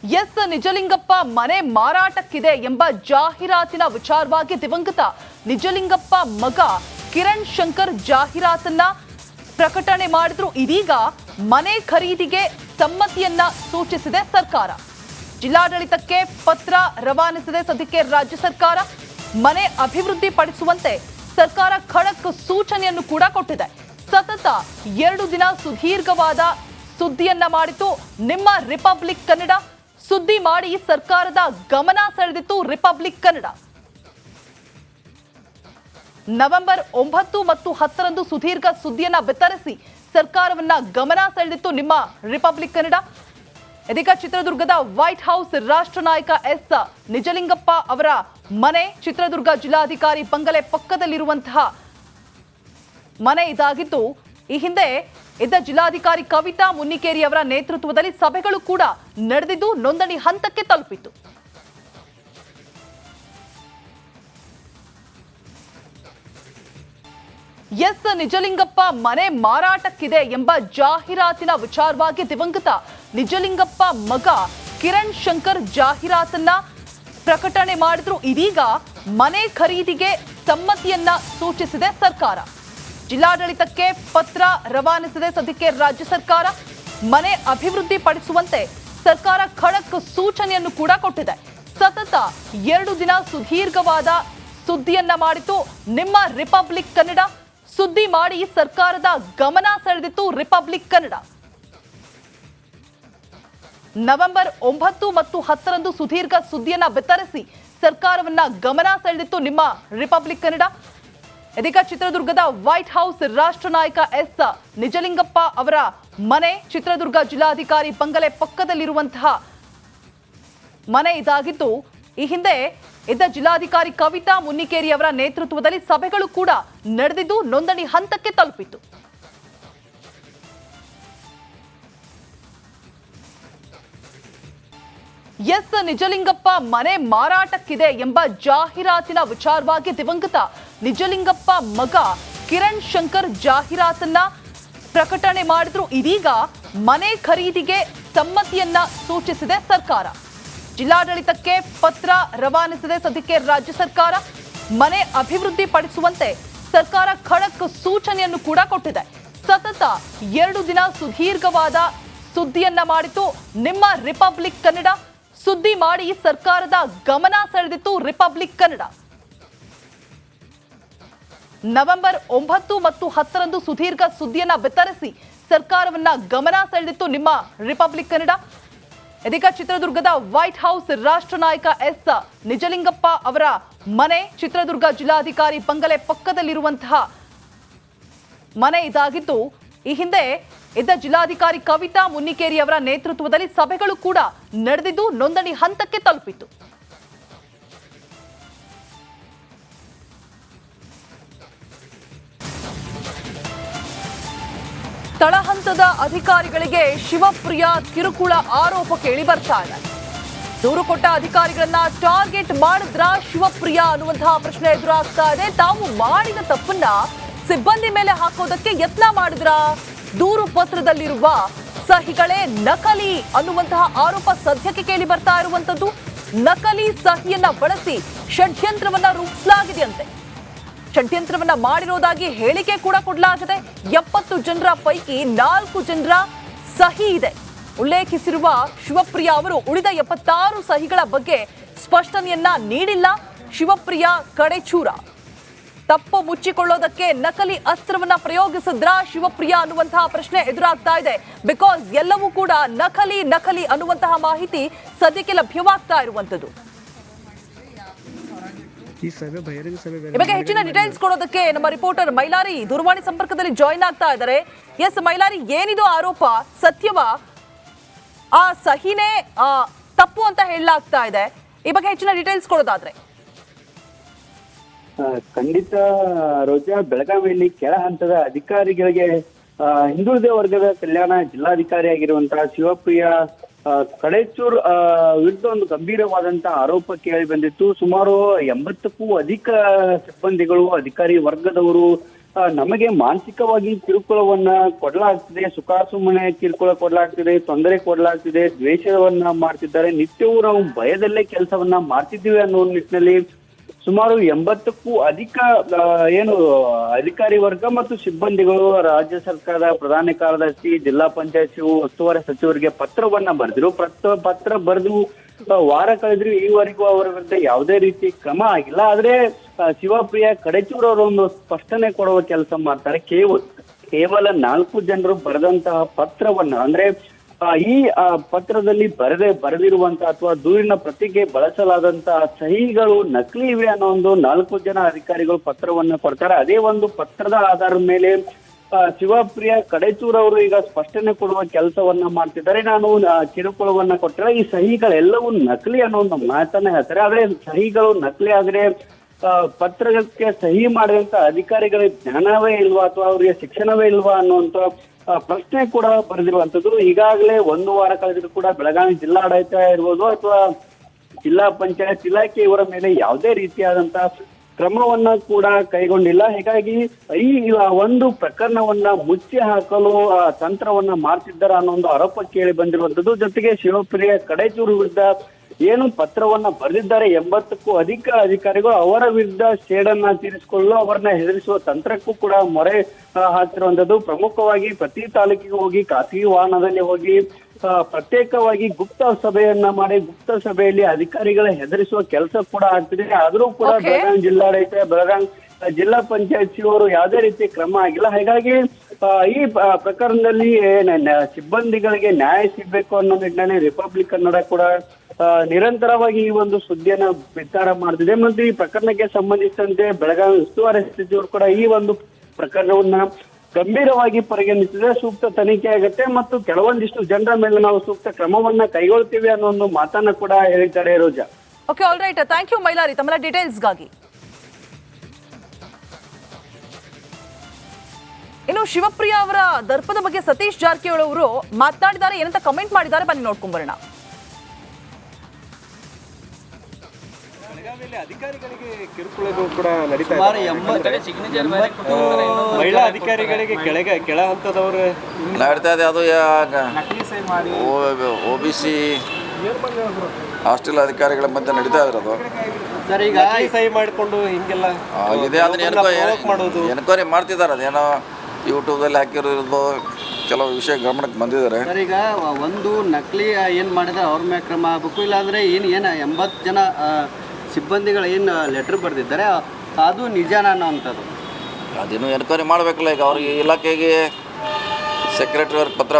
S Nijalingappa ಮನೆ ಮಾರಾಟಕ್ಕಿದೆ ಎಂಬ ಜಾಹೀರಾತಿನ ವಿಚಾರವಾಗಿ ದಿವಂಗತ ನಿಜಲಿಂಗಪ್ಪ ಮಗ ಕಿರಣ್ ಶಂಕರ್ ಜಾಹೀರಾತನ್ನ ಪ್ರಕಟಣೆ ಮಾಡಿದ್ರು. ಇದೀಗ ಮನೆ ಖರೀದಿಗೆ ಸಮ್ಮತಿಯನ್ನ ಸೂಚಿಸಿದೆ ಸರ್ಕಾರ. ಜಿಲ್ಲಾಡಳಿತಕ್ಕೆ ಪತ್ರ ರವಾನಿಸಿದೆ ಸದ್ಯಕ್ಕೆ ರಾಜ್ಯ ಸರ್ಕಾರ. ಮನೆ ಅಭಿವೃದ್ಧಿ ಪಡಿಸುವಂತೆ ಸರ್ಕಾರ ಖಡಕ್ ಸೂಚನೆಯನ್ನು ಕೂಡ ಕೊಟ್ಟಿದೆ. ಸತತ 2 ದಿನ ಸುದೀರ್ಘವಾದ ಸುದ್ದಿಯನ್ನ ಮಾಡಿತು ನಿಮ್ಮ ರಿಪಬ್ಲಿಕ್ ಕನ್ನಡ. ಸುದ್ದಿ ಮಾಡಿ ಸರ್ಕಾರದ ಗಮನ ಸೆಳೆದಿತ್ತು ರಿಪಬ್ಲಿಕ್ ಕನ್ನಡ. ನವೆಂಬರ್ 9 ಮತ್ತು 10ರಂದು ಸುದೀರ್ಘ ಸುದ್ದಿಯನ್ನ ಬಿತ್ತರಿಸಿ ಸರ್ಕಾರವನ್ನ ಗಮನ ಸೆಳೆದಿತ್ತು ನಿಮ್ಮ ರಿಪಬ್ಲಿಕ್ ಕನ್ನಡ. ಇದೀಗ ಚಿತ್ರದುರ್ಗದ ವೈಟ್ ಹೌಸ್ ರಾಷ್ಟ್ರ ನಾಯಕ ಎಸ್ ನಿಜಲಿಂಗಪ್ಪ ಅವರ ಮನೆ, ಚಿತ್ರದುರ್ಗ ಜಿಲ್ಲಾಧಿಕಾರಿ ಬಂಗಲೆ ಪಕ್ಕದಲ್ಲಿರುವಂತಹ ಮನೆ ಇದಾಗಿದ್ದು, ಈ ಹಿಂದೆ ಇದ್ದ ಜಿಲ್ಲಾಧಿಕಾರಿ ಕವಿತಾ ಮುನ್ನಿಕೇರಿ ಅವರ ನೇತೃತ್ವದಲ್ಲಿ ಸಭೆಗಳು ಕೂಡ ನಡೆದಿದ್ದು ನೋಂದಣಿ ಹಂತಕ್ಕೆ ತಲುಪಿತ್ತು. ಎಸ್ ನಿಜಲಿಂಗಪ್ಪ ಮನೆ ಮಾರಾಟಕ್ಕಿದೆ ಎಂಬ ಜಾಹೀರಾತಿನ ವಿಚಾರವಾಗಿ ದಿವಂಗತ ನಿಜಲಿಂಗಪ್ಪ ಮಗ ಕಿರಣ್ ಶಂಕರ್ ಜಾಹೀರಾತನ್ನ ಪ್ರಕಟಣೆ ಮಾಡಿದ್ರು. ಇದೀಗ ಮನೆ ಖರೀದಿಗೆ ಸಮ್ಮತಿಯನ್ನ ಸೂಚಿಸಿದೆ ಸರ್ಕಾರ. ಜಿಲ್ಲಾಡಳಿತಕ್ಕೆ ಪತ್ರ ರವಾನಿಸಿದೆ ಸದ್ಯಕ್ಕೆ ರಾಜ್ಯ ಸರ್ಕಾರ. ಮನೆ ಅಭಿವೃದ್ಧಿ ಪಡಿಸುವಂತೆ ಸರ್ಕಾರ ಖಡಕ್ ಸೂಚನೆಯನ್ನು ಕೂಡ ಕೊಟ್ಟಿದೆ. ಸತತ 2 ದಿನ ಸುದೀರ್ಘವಾದ ಸುದ್ದಿಯನ್ನ ಮಾಡಿತು ನಿಮ್ಮ ರಿಪಬ್ಲಿಕ್ ಕನ್ನಡ. ಸುದ್ದಿ ಮಾಡಿ ಸರ್ಕಾರದ ಗಮನ ಸೆಳೆದಿತ್ತು ರಿಪಬ್ಲಿಕ್ ಕನ್ನಡ. ನವೆಂಬರ್ 9 ಮತ್ತು 10ರಂದು ಸುದೀರ್ಘ ಸುದ್ದಿಯನ್ನ ಬಿತ್ತರಿಸಿ ಸರ್ಕಾರವನ್ನ ಗಮನ ಸೆಳೆದಿತ್ತು ನಿಮ್ಮ ರಿಪಬ್ಲಿಕ್ ಕನ್ನಡ. ಇದೀಗ ಚಿತ್ರದುರ್ಗದ ವೈಟ್ ಹೌಸ್ ರಾಷ್ಟ್ರ ನಾಯಕ ಎಸ್ ನಿಜಲಿಂಗಪ್ಪ ಅವರ ಮನೆ, ಚಿತ್ರದುರ್ಗ ಜಿಲ್ಲಾಧಿಕಾರಿ ಬಂಗಲೆ ಪಕ್ಕದಲ್ಲಿರುವಂತಹ ಮನೆ ಇದಾಗಿದ್ದು, ಈ ಹಿಂದೆ ಇದ್ದ ಜಿಲ್ಲಾಧಿಕಾರಿ ಕವಿತಾ ಮುನ್ನಿಕೇರಿ ಅವರ ನೇತೃತ್ವದಲ್ಲಿ ಸಭೆಗಳು ಕೂಡ ನಡೆದಿದ್ದು ನೋಂದಣಿ ಹಂತಕ್ಕೆ ತಲುಪಿತ್ತು. ಎಸ್ ನಿಜಲಿಂಗಪ್ಪ ಮನೆ ಮಾರಾಟಕ್ಕಿದೆ ಎಂಬ ಜಾಹೀರಾತಿನ ವಿಚಾರವಾಗಿ ದಿವಂಗತ ನಿಜಲಿಂಗಪ್ಪ ಮಗ ಕಿರಣ್ ಶಂಕರ್ ಜಾಹೀರಾತನ್ನ ಪ್ರಕಟಣೆ ಮಾಡಿದ್ರು. ಇದೀಗ ಮನೆ ಖರೀದಿಗೆ ಸಮ್ಮತಿಯನ್ನ ಸೂಚಿಸಿದೆ ಸರ್ಕಾರ. ಜಿಲ್ಲಾಡಳಿತಕ್ಕೆ ಪತ್ರ ರವಾನಿಸಿದೆ ಸದ್ಯಕ್ಕೆ ರಾಜ್ಯ ಸರ್ಕಾರ. ಮನೆ ಅಭಿವೃದ್ಧಿ ಪಡಿಸುವಂತೆ ಸರ್ಕಾರ ಖಡಕ್ ಸೂಚನೆಯನ್ನು ಕೂಡ ಕೊಟ್ಟಿದೆ. ಸತತ 2 ದಿನ ಸುದೀರ್ಘವಾದ ಸುದ್ದಿಯನ್ನ ಮಾಡಿತು ನಿಮ್ಮ ರಿಪಬ್ಲಿಕ್ ಕನ್ನಡ. ಸುದ್ದಿ ಮಾಡಿ ಸರ್ಕಾರದ ಗಮನ ಸೆಳೆದಿತ್ತು ರಿಪಬ್ಲಿಕ್ ಕನ್ನಡ. ನವೆಂಬರ್ 9 ಮತ್ತು 10ರಂದು ಸುದೀರ್ಘ ಸುದ್ದಿಯನ್ನ ಬಿತ್ತರಿಸಿ ಸರ್ಕಾರವನ್ನ ಗಮನ ಸೆಳೆದಿತ್ತು ನಿಮ್ಮ ರಿಪಬ್ಲಿಕ್ ಕನ್ನಡ. ಇದೀಗ ಚಿತ್ರದುರ್ಗದ ವೈಟ್ ಹೌಸ್ ರಾಷ್ಟ್ರ ನಾಯಕ ಎಸ್ ನಿಜಲಿಂಗಪ್ಪ ಅವರ ಮನೆ, ಚಿತ್ರದುರ್ಗ ಜಿಲ್ಲಾಧಿಕಾರಿ ಬಂಗಲೆ ಪಕ್ಕದಲ್ಲಿರುವಂತಹ ಮನೆ ಇದಾಗಿದ್ದು, ಈ ಹಿಂದೆ ಇದ್ದ ಜಿಲ್ಲಾಧಿಕಾರಿ ಕವಿತಾ ಮುನ್ನಿಕೇರಿ ಅವರ ನೇತೃತ್ವದಲ್ಲಿ ಸಭೆಗಳು ಕೂಡ ನಡೆದಿದ್ದು ನೋಂದಣಿ ಹಂತಕ್ಕೆ ತಲುಪಿತ್ತು. ತಳಹಂತದ ಅಧಿಕಾರಿಗಳಿಗೆ ಶಿವಪ್ರಿಯ ಕಿರುಕುಳ ಆರೋಪ ಕೇಳಿ ಬರ್ತಾ ಇದೆ. ದೂರು ಕೊಟ್ಟ ಅಧಿಕಾರಿಗಳನ್ನ ಟಾರ್ಗೆಟ್ ಮಾಡಿದ್ರ ಶಿವಪ್ರಿಯ ಅನ್ನುವಂತಹ ಪ್ರಶ್ನೆ ಎದುರಾಗ್ತಾ ಇದೆ. ತಾವು ಮಾಡಿದ ತಪ್ಪನ್ನ ಸಿಬ್ಬಂದಿ ಮೇಲೆ ಹಾಕೋದಕ್ಕೆ ಯತ್ನ ಮಾಡಿದ್ರ, ದೂರು ಪತ್ರದಲ್ಲಿರುವ ಸಹಿಗಳೇ ನಕಲಿ ಅನ್ನುವಂತಹ ಆರೋಪ ಸದ್ಯಕ್ಕೆ ಕೇಳಿ ಬರ್ತಾ ಇರುವಂತದ್ದು. ನಕಲಿ ಸಹಿಯನ್ನ ಬಳಸಿ ಷಡ್ಯಂತ್ರವನ್ನ ರೂಪಿಸಲಾಗಿದೆಯಂತೆ. ಷಡ್ಯಂತ್ರವನ್ನ ಮಾಡಿರೋದಾಗಿ ಹೇಳಿಕೆ ಕೂಡ ಕೊಡಲಾಗಿದೆ. 70 ಜನರ ಪೈಕಿ 4 ಜನರ ಸಹಿ ಇದೆ ಉಲ್ಲೇಖಿಸಿರುವ ಶಿವಪ್ರಿಯ ಅವರು ಉಳಿದ 76 ಸಹಿಗಳ ಬಗ್ಗೆ ಸ್ಪಷ್ಟನೆಯನ್ನ ನೀಡಿಲ್ಲ. ಶಿವಪ್ರಿಯ ಕಡೆಚೂರ ತಪ್ಪು ಮುಚ್ಚಿಕೊಳ್ಳೋದಕ್ಕೆ ನಕಲಿ ಅಸ್ತ್ರವನ್ನ ಪ್ರಯೋಗಿಸಿದ್ರ ಶಿವಪ್ರಿಯ ಅನ್ನುವಂತಹ ಪ್ರಶ್ನೆ ಎದುರಾಗ್ತಾ ಇದೆ. ಬಿಕಾಸ್ ಎಲ್ಲವೂ ಕೂಡ ನಕಲಿ ನಕಲಿ ಅನ್ನುವಂತಹ ಮಾಹಿತಿ ಸದ್ಯಕ್ಕೆ ಲಭ್ಯವಾಗ್ತಾ ಇರುವಂತದ್ದು. ಈ ಬಗ್ಗೆ ಹೆಚ್ಚಿನ ಡೀಟೇಲ್ಸ್ ಕೊಡೋದಕ್ಕೆ ನಮ್ಮ ರಿಪೋರ್ಟರ್ ಮೈಲಾರಿ ದೂರವಾಣಿ ಸಂಪರ್ಕದಲ್ಲಿ ಜಾಯಿನ್ ಆಗ್ತಾ ಇದ್ದಾರೆ. ಎಸ್ ಮೈಲಾರಿ, ಏನಿದು ಆರೋಪ? ಸತ್ಯವಾ? ಆ ಸಹಿನೇ ತಪ್ಪು ಅಂತ ಹೇಳಲಾಗ್ತಾ ಇದೆ. ಈ ಬಗ್ಗೆ ಹೆಚ್ಚಿನ ಡೀಟೇಲ್ಸ್ ಕೊಡೋದಾದ್ರೆ. ಖಂಡಿತ ರೋಜಾ, ಬೆಳಗಾವಿಯಲ್ಲಿ ಕೆಳ ಹಂತದ ಅಧಿಕಾರಿಗಳಿಗೆ ಹಿಂದುಳಿದ ವರ್ಗದ ಕಲ್ಯಾಣ ಜಿಲ್ಲಾಧಿಕಾರಿ ಆಗಿರುವಂತಹ ಶಿವಪ್ರಿಯ ಕಡೆಚೂರ್ ವಿರುದ್ಧ ಒಂದು ಗಂಭೀರವಾದಂತಹ ಆರೋಪ ಕೇಳಿ ಬಂದಿತ್ತು. ಸುಮಾರು 80ಕ್ಕೂ ಅಧಿಕ ಸಿಬ್ಬಂದಿಗಳು, ಅಧಿಕಾರಿ ವರ್ಗದವರು ನಮಗೆ ಮಾನಸಿಕವಾಗಿ ಕಿರುಕುಳವನ್ನ ಕೊಡಲಾಗ್ತಿದೆ, ಸುಖಾಸುಮ್ಮನೆ ಕಿರುಕುಳ ಕೊಡಲಾಗ್ತಿದೆ, ತೊಂದರೆ ಕೊಡಲಾಗ್ತಿದೆ, ದ್ವೇಷವನ್ನ ಮಾಡ್ತಿದ್ದಾರೆ, ನಿತ್ಯವೂ ನಾವು ಭಯದಲ್ಲೇ ಕೆಲಸವನ್ನ ಮಾಡ್ತಿದ್ದೀವಿ ಅನ್ನೋ ನಿಟ್ಟಿನಲ್ಲಿ ಸುಮಾರು 80ಕ್ಕೂ ಅಧಿಕ ಏನು ಅಧಿಕಾರಿ ವರ್ಗ ಮತ್ತು ಸಿಬ್ಬಂದಿಗಳು ರಾಜ್ಯ ಸರ್ಕಾರದ ಪ್ರಧಾನ ಕಾರ್ಯದರ್ಶಿ, ಜಿಲ್ಲಾ ಪಂಚಾಯತ್ ಉಸ್ತುವಾರಿ ಸಚಿವರಿಗೆ ಪತ್ರವನ್ನ ಬರೆದಿರು. ಪತ್ರ ಬರೆದು ವಾರ ಕಳೆದ್ರು, ಈವರೆಗೂ ಅವರ ವಿರುದ್ಧ ಯಾವುದೇ ರೀತಿ ಕ್ರಮ ಆಗಿಲ್ಲ. ಆದ್ರೆ ಶಿವಪ್ರಿಯ ಕಡೆಚೂರ್ ಅವರು ಒಂದು ಸ್ಪಷ್ಟನೆ ಕೊಡುವ ಕೆಲಸ ಮಾಡ್ತಾರೆ. ಕೇವಲ 4 ಜನರು ಬರೆದಂತಹ ಪತ್ರವನ್ನ, ಅಂದ್ರೆ ಈ ಪತ್ರದಲ್ಲಿ ಬರೆದಿರುವಂತಹ ಅಥವಾ ದೂರಿನ ಪ್ರತಿಗೆ ಬಳಸಲಾದಂತಹ ಸಹಿಗಳು ನಕಲಿ ಇವೆ ಅನ್ನೋ ಒಂದು 4 ಜನ ಅಧಿಕಾರಿಗಳು ಪತ್ರವನ್ನ ಕೊಡ್ತಾರೆ. ಅದೇ ಒಂದು ಪತ್ರದ ಆಧಾರದ ಮೇಲೆ ಶಿವಪ್ರಿಯ ಕಡೆಚೂರ್ ಅವರು ಈಗ ಸ್ಪಷ್ಟನೆ ಕೊಡುವ ಕೆಲಸವನ್ನ ಮಾಡ್ತಿದ್ದಾರೆ. ನಾನು ಕಿರುಕುಳವನ್ನ ಕೊಟ್ಟರೆ ಈ ಸಹಿಗಳೆಲ್ಲವೂ ನಕಲಿ ಅನ್ನೋ ಒಂದು ಮಾತನ್ನ ಹೇಳ್ತಾರೆ. ಆದ್ರೆ ಸಹಿಗಳು ನಕಲಿ ಆದ್ರೆ ಪತ್ರಕ್ಕೆ ಸಹಿ ಮಾಡಿದಂತ ಅಧಿಕಾರಿಗಳ ಜ್ಞಾನವೇ ಇಲ್ವಾ ಅಥವಾ ಅವರಿಗೆ ಶಿಕ್ಷಣವೇ ಇಲ್ವಾ ಅನ್ನುವಂತ ಪ್ರಶ್ನೆ ಕೂಡ ಬರೆದಿರುವಂತದ್ದು. ಈಗಾಗಲೇ 1 ವಾರ ಕಳೆದರೂ ಕೂಡ ಬೆಳಗಾವಿ ಜಿಲ್ಲಾಡಳಿತ ಇರ್ಬೋದು ಅಥವಾ ಜಿಲ್ಲಾ ಪಂಚಾಯತ್ ಇಲಾಖೆ ಇವರ ಮೇಲೆ ಯಾವುದೇ ರೀತಿಯಾದಂತಹ ಕ್ರಮವನ್ನ ಕೂಡ ಕೈಗೊಂಡಿಲ್ಲ. ಹೀಗಾಗಿ ಈ ಒಂದು ಪ್ರಕರಣವನ್ನ ಮುಚ್ಚಿ ಹಾಕಲು ತಂತ್ರವನ್ನ ಮಾಡ್ತಿದ್ದಾರೆ ಅನ್ನೋ ಒಂದು ಆರೋಪ ಕೇಳಿ ಬಂದಿರುವಂತದ್ದು. ಜೊತೆಗೆ ಶಿವಪ್ರಿಯ ಕಡೆಚೂರು ವಿರುದ್ಧ ಏನು ಪತ್ರವನ್ನ ಬರೆದಿದ್ದಾರೆ 80ಕ್ಕೂ ಅಧಿಕ ಅಧಿಕಾರಿಗಳು ಅವರ ವಿರುದ್ಧ ಸೇಡನ್ನ ತೀರಿಸಿಕೊಳ್ಳಲು ಅವರನ್ನ ಹೆದರಿಸುವ ತಂತ್ರಕ್ಕೂ ಕೂಡ ಮೊರೆ ಹಾಕಿರುವಂತದ್ದು. ಪ್ರಮುಖವಾಗಿ ಪ್ರತಿ ತಾಲೂಕಿಗೆ ಹೋಗಿ ಖಾಸಗಿ ವಾಹನದಲ್ಲಿ ಹೋಗಿ ಪ್ರತ್ಯೇಕವಾಗಿ ಗುಪ್ತ ಸಭೆಯನ್ನ ಮಾಡಿ ಗುಪ್ತ ಸಭೆಯಲ್ಲಿ ಅಧಿಕಾರಿಗಳ ಹೆದರಿಸುವ ಕೆಲಸ ಕೂಡ ಆಗ್ತಿದೆ. ಆದ್ರೂ ಕೂಡ ಬೆಳಗಾವಿ ಜಿಲ್ಲಾಡಳಿತ, ಬೆಳಗಾವಿ ಜಿಲ್ಲಾ ಪಂಚಾಯತ್ ಅವರು ಯಾವುದೇ ರೀತಿ ಕ್ರಮ ಆಗಿಲ್ಲ. ಹೀಗಾಗಿ ಈ ಪ್ರಕರಣದಲ್ಲಿ ಸಿಬ್ಬಂದಿಗಳಿಗೆ ನ್ಯಾಯ ಸಿಗಬೇಕು ಅನ್ನೋ ನಿಟ್ಟಿನಲ್ಲಿ ರಿಪಬ್ಲಿಕ್ ಕನ್ನಡ ಕೂಡ ನಿರಂತರವಾಗಿ ಈ ಒಂದು ಸುದ್ದಿಯನ್ನ ಬಿತ್ತರ ಮಾಡ್ತಿದೆ. ಮತ್ತು ಈ ಪ್ರಕರಣಕ್ಕೆ ಸಂಬಂಧಿಸಿದಂತೆ ಬೆಳಗಾವಿ ಉಸ್ತುವಾರಿ ಸಚಿವರು ಕೂಡ ಈ ಒಂದು ಪ್ರಕರಣವನ್ನ ಗಂಭೀರವಾಗಿ ಪರಿಗಣಿಸಿದ್ರೆ ಸೂಕ್ತ ತನಿಖೆ ಆಗುತ್ತೆ ಮತ್ತು ಕೆಲವೊಂದಿಷ್ಟು ಜನರ ಮೇಲೆ ನಾವು ಸೂಕ್ತ ಕ್ರಮವನ್ನ ಕೈಗೊಳ್ತೀವಿ ಅನ್ನೋ ಒಂದು ಮಾತನ್ನ ಕೂಡ ಹೇಳಿದ್ದಾರೆ. Roja, okay, all right, thank you Mailari ತಮ್ಮ ಡೀಟೇಲ್ಸ್ಗಾಗಿ. ಇನ್ನು ಶಿವಪ್ರಿಯ ಅವರ ದರ್ಪದ ಬಗ್ಗೆ ಸತೀಶ್ ಜಾರಕಿಹೊಳಿ ಅವರು ಮಾತನಾಡಿದ್ದಾರೆ, ಏನಂತ ಕಮೆಂಟ್ ಮಾಡಿದ್ದಾರೆ, ಬನ್ನಿ ನೋಡ್ಕೊಂಡ್ ಬರೋಣ. ಅಧಿಕಾರಿಗಳಿಗೆ ಕಿರುಕುಳಗಳು ಕೂಡ ನಡೀತಾ ಇದೆ. ಮಹಿಳಾ ಅಧಿಕಾರಿಗಳಿಗೆ ಕೆಳ ಹಂತದವರು ನಡೀತಾ ಇದೆ. ಅದು OBC ಹಾಸ್ಟೆಲ್ ಅಧಿಕಾರಿಗಳ ಮಧ್ಯೆ ನಡೀತಾ ಇರೋದು. ಸರ್, ಈಗ ಸಹಿ ಮಾಡಿಕೊಂಡು ಹಿಂಗೆಲ್ಲ ಇದೆ. ಅದನ್ನ ಎನ್ಕ್ವೈರಿ ಮಾಡ್ತಿದ್ದಾರೆ. ಅದೇನೋ ಯೂಟ್ಯೂಬ್ದಲ್ಲಿ ಹಾಕಿರೋದು ಕೆಲವು ವಿಷಯ ಗಮನಕ್ಕೆ ಬಂದಿದ್ದಾರೆ. ಸರ್, ಈಗ ಒಂದು ನಕಲಿ ಏನು ಮಾಡಿದ್ರೆ ಅವ್ರ ಮೇಲೆ ಕ್ರಮ ಆಗಬೇಕು, ಇಲ್ಲಾಂದರೆ ಏನು 80 ಜನ ಸಿಬ್ಬಂದಿಗಳು ಏನು ಲೆಟ್ರ್ ಬರೆದಿದ್ದಾರೆ ಅದು ನಿಜಾನ ಅನ್ನೋವಂಥದ್ದು ಅದೇನು ಎನ್ಕ್ವೈರಿ ಮಾಡಬೇಕಲ್ಲ. ಈಗ ಅವ್ರಿಗೆ ಇಲಾಖೆಗೆ ಸೆಕ್ರೆಟರಿ ಅವ್ರಿಗೆ ಪತ್ರ